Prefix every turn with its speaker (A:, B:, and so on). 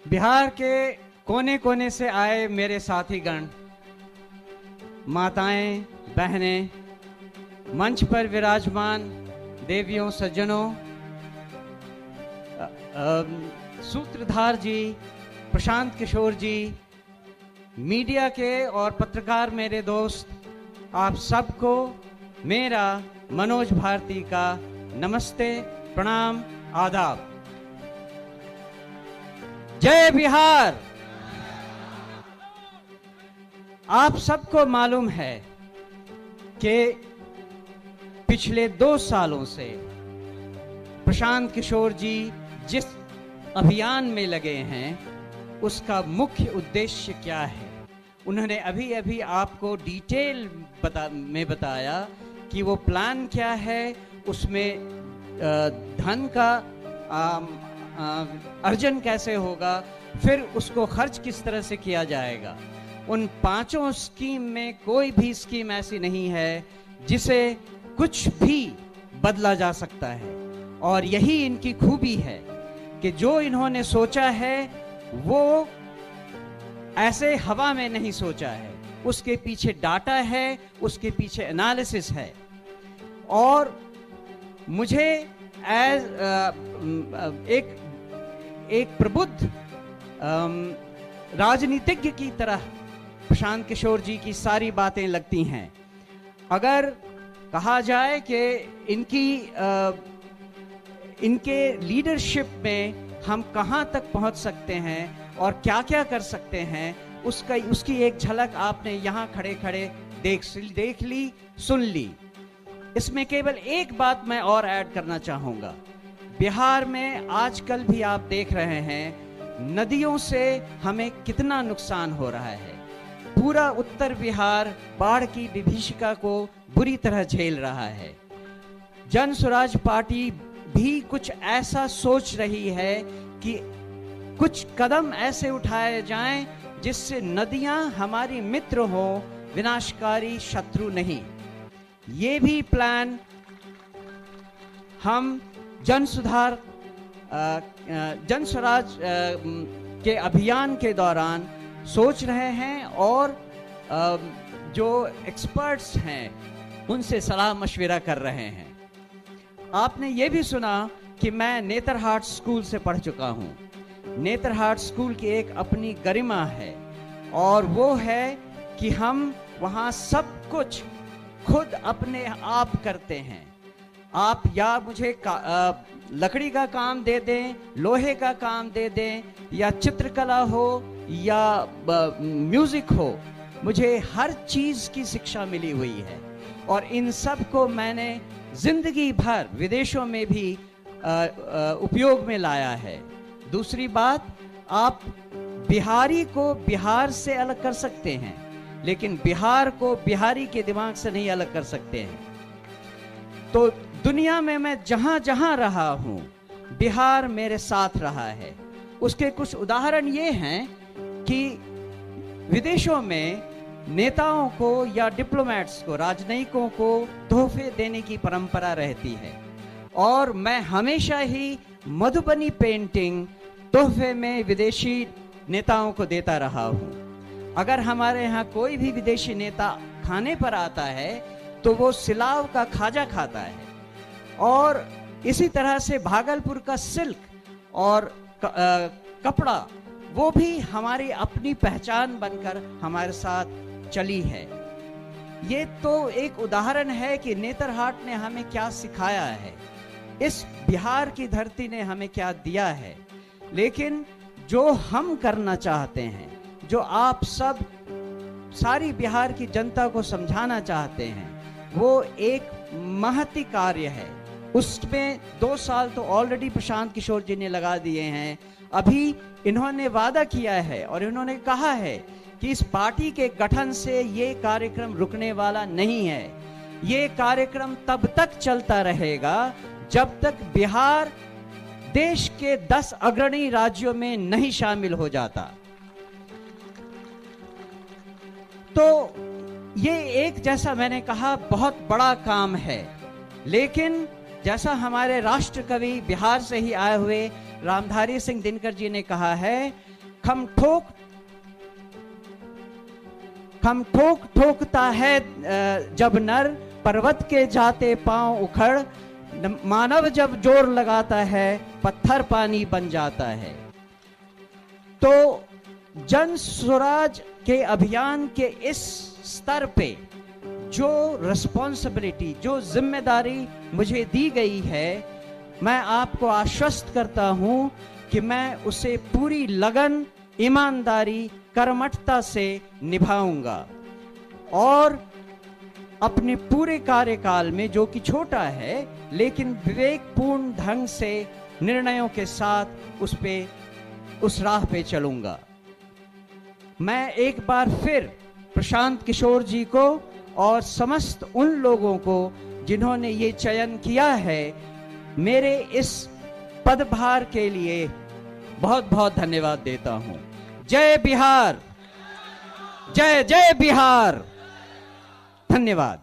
A: बिहार के कोने कोने से आए मेरे साथीगण, माताएं, बहनें, मंच पर विराजमान देवियों, सज्जनों, सूत्रधार जी, प्रशांत किशोर जी, मीडिया के और पत्रकार मेरे दोस्त, आप सबको मेरा मनोज भारती का नमस्ते, प्रणाम, आदाब। जय बिहार। आप सबको मालूम है कि पिछले 2 सालों से प्रशांत किशोर जी जिस अभियान में लगे हैं उसका मुख्य उद्देश्य क्या है। उन्होंने अभी अभी आपको डिटेल में बताया कि वो प्लान क्या है, उसमें धन का अर्जन कैसे होगा, फिर उसको खर्च किस तरह से किया जाएगा। उन 5 स्कीम में कोई भी स्कीम ऐसी नहीं है जिसे कुछ भी बदला जा सकता है, और यही इनकी खूबी है कि जो इन्होंने सोचा है वो ऐसे हवा में नहीं सोचा है, उसके पीछे डाटा है, उसके पीछे एनालिसिस है। और मुझे एक प्रबुद्ध राजनीतिज्ञ की तरह प्रशांत किशोर जी की सारी बातें लगती हैं। अगर कहा जाए कि इनके लीडरशिप में हम कहां तक पहुंच सकते हैं और क्या क्या कर सकते हैं, उसकी एक झलक आपने यहां खड़े खड़े देख ली, सुन ली। इसमें केवल एक बात मैं और ऐड करना चाहूंगा। बिहार में आजकल भी आप देख रहे हैं नदियों से हमें कितना नुकसान हो रहा है। पूरा उत्तर बिहार बाढ़ की विभीषिका को बुरी तरह झेल रहा है। जन स्वराज पार्टी भी कुछ ऐसा सोच रही है कि कुछ कदम ऐसे उठाए जाएं जिससे नदियां हमारी मित्र हो, विनाशकारी शत्रु नहीं। ये भी प्लान हम जन स्वराज के अभियान के दौरान सोच रहे हैं, और जो एक्सपर्ट्स हैं उनसे सलाह मशविरा कर रहे हैं। आपने ये भी सुना कि मैं नेतरहाट स्कूल से पढ़ चुका हूँ। नेतरहाट स्कूल की एक अपनी गरिमा है, और वो है कि हम वहाँ सब कुछ खुद अपने आप करते हैं। आप या मुझे लकड़ी का काम दे दें, लोहे का काम दे दें, या चित्रकला हो या म्यूजिक हो, मुझे हर चीज की शिक्षा मिली हुई है, और इन सब को मैंने जिंदगी भर विदेशों में भी उपयोग में लाया है। दूसरी बात, आप बिहारी को बिहार से अलग कर सकते हैं, लेकिन बिहार को बिहारी के दिमाग से नहीं अलग कर सकते हैं। तो दुनिया में मैं जहां जहां रहा हूं, बिहार मेरे साथ रहा है। उसके कुछ उदाहरण ये हैं कि विदेशों में नेताओं को या डिप्लोमेट्स को, राजनयिकों को तोहफे देने की परंपरा रहती है, और मैं हमेशा ही मधुबनी पेंटिंग तोहफे में विदेशी नेताओं को देता रहा हूं। अगर हमारे यहाँ कोई भी विदेशी नेता खाने पर आता है तो वो सिलाव का खाजा खाता है, और इसी तरह से भागलपुर का सिल्क और कपड़ा, वो भी हमारी अपनी पहचान बनकर हमारे साथ चली है। ये तो एक उदाहरण है कि नेतरहाट ने हमें क्या सिखाया है, इस बिहार की धरती ने हमें क्या दिया है। लेकिन जो हम करना चाहते हैं, जो आप सब सारी बिहार की जनता को समझाना चाहते हैं, वो एक महती कार्य है। उसमें 2 साल तो ऑलरेडी प्रशांत किशोर जी ने लगा दिए हैं। अभी इन्होंने वादा किया है और इन्होंने कहा है कि इस पार्टी के गठन से ये कार्यक्रम रुकने वाला नहीं है। ये कार्यक्रम तब तक चलता रहेगा जब तक बिहार देश के 10 अग्रणी राज्यों में नहीं शामिल हो जाता। तो ये एक, जैसा मैंने कहा, बहुत बड़ा काम है, लेकिन जैसा हमारे राष्ट्र कवि बिहार से ही आए हुए रामधारी सिंह दिनकर जी ने कहा है खम ठोक ठोकता है जब नर, पर्वत के जाते पांव उखड़, मानव जब जोर लगाता है पत्थर पानी बन जाता है। तो जन स्वराज के अभियान के इस स्तर पे जो रिस्पॉन्सिबिलिटी, जो जिम्मेदारी मुझे दी गई है, मैं आपको आश्वस्त करता हूं कि मैं उसे पूरी लगन, ईमानदारी, कर्मठता से निभाऊंगा और अपने पूरे कार्यकाल में, जो कि छोटा है लेकिन विवेकपूर्ण ढंग से निर्णयों के साथ उस राह पे चलूंगा। मैं एक बार फिर प्रशांत किशोर जी को और समस्त उन लोगों को जिन्होंने ये चयन किया है, मेरे इस पदभार के लिए बहुत बहुत धन्यवाद देता हूं। जय बिहार, जय जय बिहार। धन्यवाद।